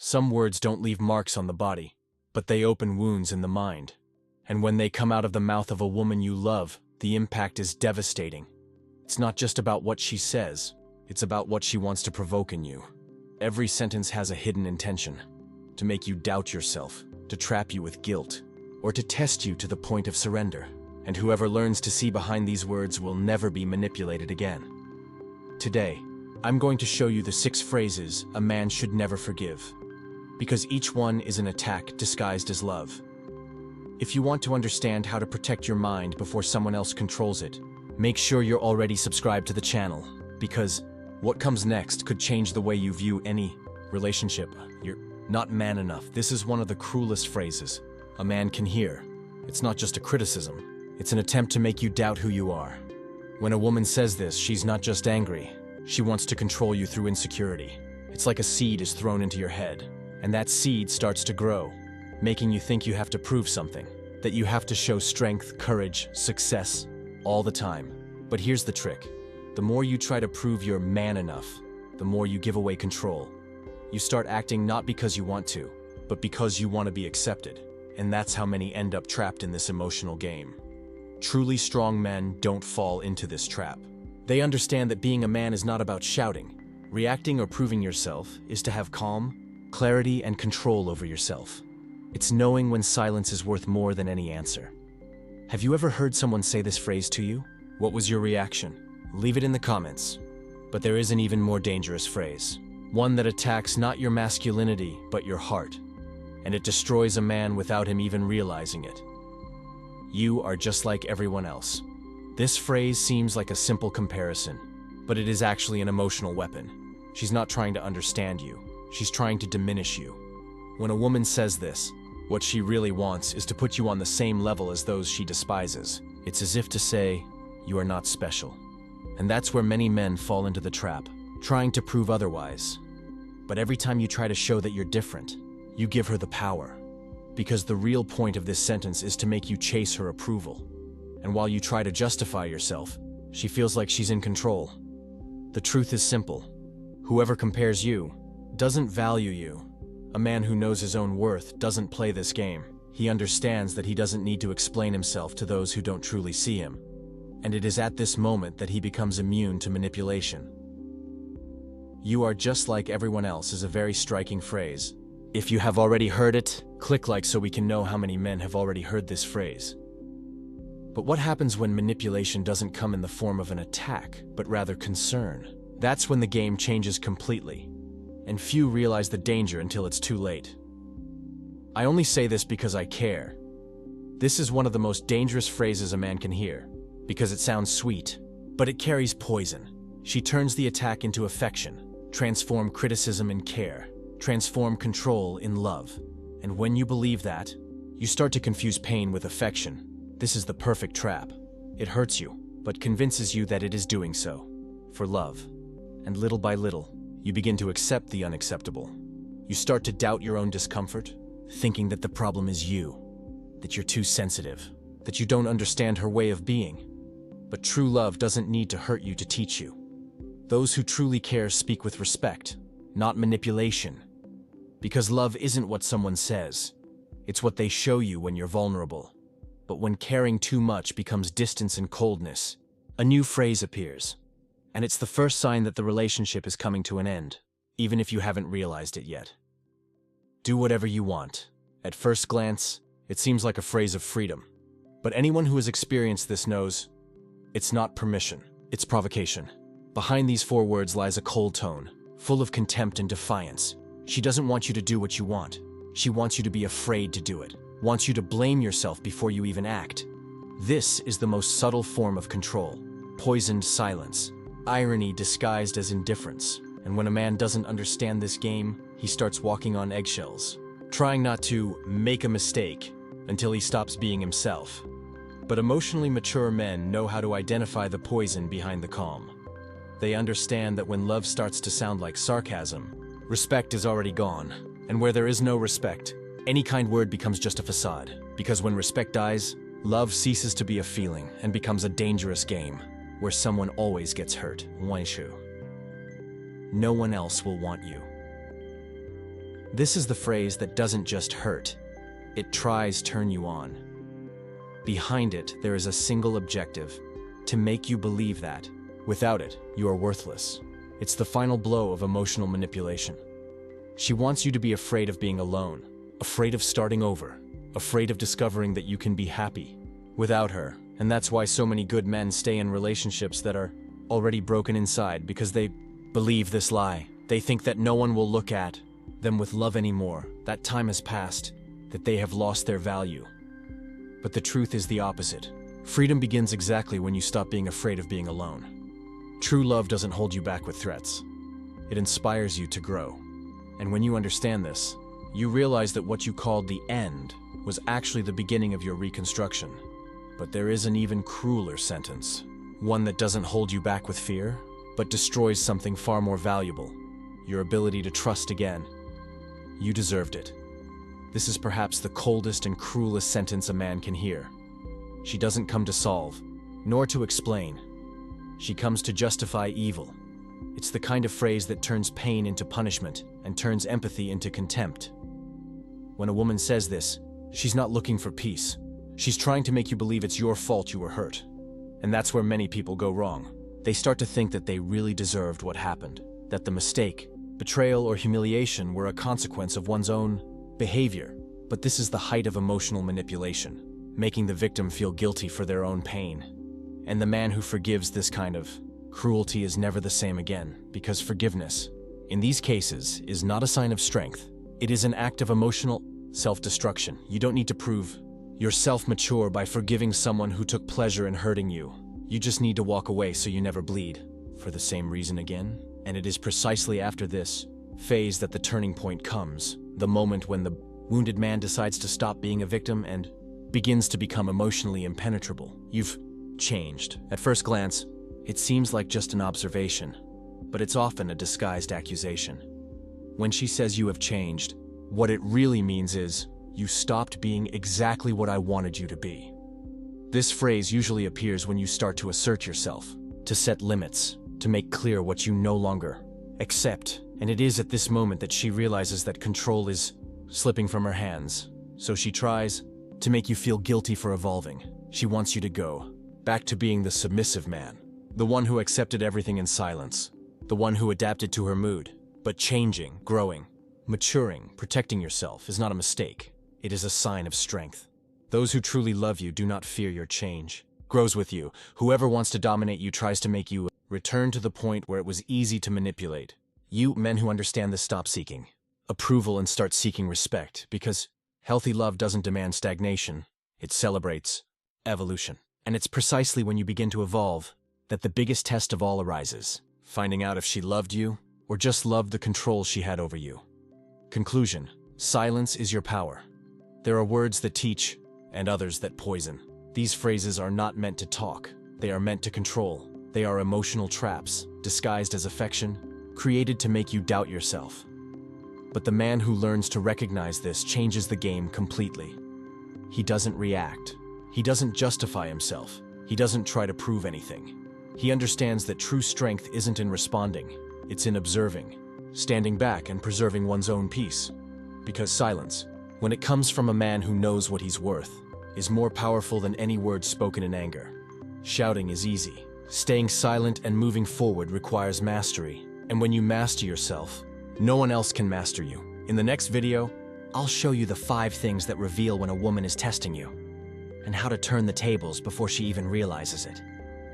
Some words don't leave marks on the body, but they open wounds in the mind. And when they come out of the mouth of a woman you love, the impact is devastating. It's not just about what she says, it's about what she wants to provoke in you. Every sentence has a hidden intention: to make you doubt yourself, to trap you with guilt, or to test you to the point of surrender. And whoever learns to see behind these words will never be manipulated again. Today, I'm going to show you the 6 phrases a man should never forgive, because each one is an attack disguised as love. If you want to understand how to protect your mind before someone else controls it, make sure you're already subscribed to the channel, because what comes next could change the way you view any relationship. You're not man enough. This is one of the cruelest phrases a man can hear. It's not just a criticism, it's an attempt to make you doubt who you are. When a woman says this, she's not just angry, she wants to control you through insecurity. It's like a seed is thrown into your head, and that seed starts to grow, making you think you have to prove something, that you have to show strength, courage, success, all the time. But here's the trick. The more you try to prove you're man enough, the more you give away control. You start acting not because you want to, but because you want to be accepted. And that's how many end up trapped in this emotional game. Truly strong men don't fall into this trap. They understand that being a man is not about shouting. Reacting or proving yourself is to have calm, clarity, and control over yourself. It's knowing when silence is worth more than any answer. Have you ever heard someone say this phrase to you? What was your reaction? Leave it in the comments. But there is an even more dangerous phrase. One that attacks not your masculinity, but your heart. And it destroys a man without him even realizing it. You are just like everyone else. This phrase seems like a simple comparison, but it is actually an emotional weapon. She's not trying to understand you. She's trying to diminish you. When a woman says this, what she really wants is to put you on the same level as those she despises. It's as if to say, you are not special. And that's where many men fall into the trap, trying to prove otherwise. But every time you try to show that you're different, you give her the power. Because the real point of this sentence is to make you chase her approval. And while you try to justify yourself, she feels like she's in control. The truth is simple. Whoever compares you doesn't value you. A man who knows his own worth doesn't play this game. He understands that he doesn't need to explain himself to those who don't truly see him. And it is at this moment that he becomes immune to manipulation. You are just like everyone else is a very striking phrase. If you have already heard it, click like so we can know how many men have already heard this phrase. But what happens when manipulation doesn't come in the form of an attack, but rather concern? That's when the game changes completely, and few realize the danger until it's too late. I only say this because I care. This is one of the most dangerous phrases a man can hear, because it sounds sweet, but it carries poison. She turns the attack into affection, transform criticism in care, transform control in love. And when you believe that, you start to confuse pain with affection. This is the perfect trap. It hurts you, but convinces you that it is doing so for love. And little by little, you begin to accept the unacceptable. You start to doubt your own discomfort, thinking that the problem is you, that you're too sensitive, that you don't understand her way of being. But true love doesn't need to hurt you to teach you. Those who truly care speak with respect, not manipulation. Because love isn't what someone says, it's what they show you when you're vulnerable. But when caring too much becomes distance and coldness, a new phrase appears. And it's the first sign that the relationship is coming to an end, even if you haven't realized it yet. Do whatever you want. At first glance, it seems like a phrase of freedom. But anyone who has experienced this knows it's not permission, it's provocation. Behind these 4 words lies a cold tone, full of contempt and defiance. She doesn't want you to do what you want. She wants you to be afraid to do it, wants you to blame yourself before you even act. This is the most subtle form of control, poisoned silence, irony disguised as indifference. And when a man doesn't understand this game, he starts walking on eggshells, trying not to make a mistake until he stops being himself. But emotionally mature men know how to identify the poison behind the calm. They understand that when love starts to sound like sarcasm, respect is already gone. And where there is no respect, any kind word becomes just a facade. Because when respect dies, love ceases to be a feeling and becomes a dangerous game, where someone always gets hurt. No one else will want you. This is the phrase that doesn't just hurt, it tries to turn you on. Behind it, there is a single objective: to make you believe that, without it, you are worthless. It's the final blow of emotional manipulation. She wants you to be afraid of being alone, afraid of starting over, afraid of discovering that you can be happy without her. And that's why so many good men stay in relationships that are already broken inside, because they believe this lie. They think that no one will look at them with love anymore, that time has passed, that they have lost their value. But the truth is the opposite. Freedom begins exactly when you stop being afraid of being alone. True love doesn't hold you back with threats. It inspires you to grow. And when you understand this, you realize that what you called the end was actually the beginning of your reconstruction. But there is an even crueler sentence, one that doesn't hold you back with fear, but destroys something far more valuable: your ability to trust again. You deserved it. This is perhaps the coldest and cruelest sentence a man can hear. She doesn't come to solve, nor to explain. She comes to justify evil. It's the kind of phrase that turns pain into punishment and turns empathy into contempt. When a woman says this, she's not looking for peace. She's trying to make you believe it's your fault you were hurt. And that's where many people go wrong. They start to think that they really deserved what happened, that the mistake, betrayal, or humiliation were a consequence of one's own behavior. But this is the height of emotional manipulation, making the victim feel guilty for their own pain. And the man who forgives this kind of cruelty is never the same again, because forgiveness, in these cases, is not a sign of strength. It is an act of emotional self-destruction. You don't need to prove yourself mature by forgiving someone who took pleasure in hurting you. You just need to walk away so you never bleed for the same reason again. And it is precisely after this phase that the turning point comes, the moment when the wounded man decides to stop being a victim and begins to become emotionally impenetrable. You've changed. At first glance, it seems like just an observation, but it's often a disguised accusation. When she says you have changed, what it really means is, you stopped being exactly what I wanted you to be. This phrase usually appears when you start to assert yourself, to set limits, to make clear what you no longer accept. And it is at this moment that she realizes that control is slipping from her hands. So she tries to make you feel guilty for evolving. She wants you to go back to being the submissive man, the one who accepted everything in silence, the one who adapted to her mood. But changing, growing, maturing, protecting yourself is not a mistake. It is a sign of strength. Those who truly love you do not fear your change. Grows with you. Whoever wants to dominate you tries to make you return to the point where it was easy to manipulate. You men who understand this stop seeking approval and start seeking respect, because healthy love doesn't demand stagnation. It celebrates evolution. And it's precisely when you begin to evolve that the biggest test of all arises, finding out if she loved you or just loved the control she had over you. Conclusion: silence is your power. There are words that teach and others that poison. These phrases are not meant to talk. They are meant to control. They are emotional traps, disguised as affection, created to make you doubt yourself. But the man who learns to recognize this changes the game completely. He doesn't react. He doesn't justify himself. He doesn't try to prove anything. He understands that true strength isn't in responding. It's in observing, standing back and preserving one's own peace. Because silence, when it comes from a man who knows what he's worth, is more powerful than any word spoken in anger. Shouting is easy. Staying silent and moving forward requires mastery. And when you master yourself, no one else can master you. In the next video, I'll show you the 5 things that reveal when a woman is testing you, and how to turn the tables before she even realizes it.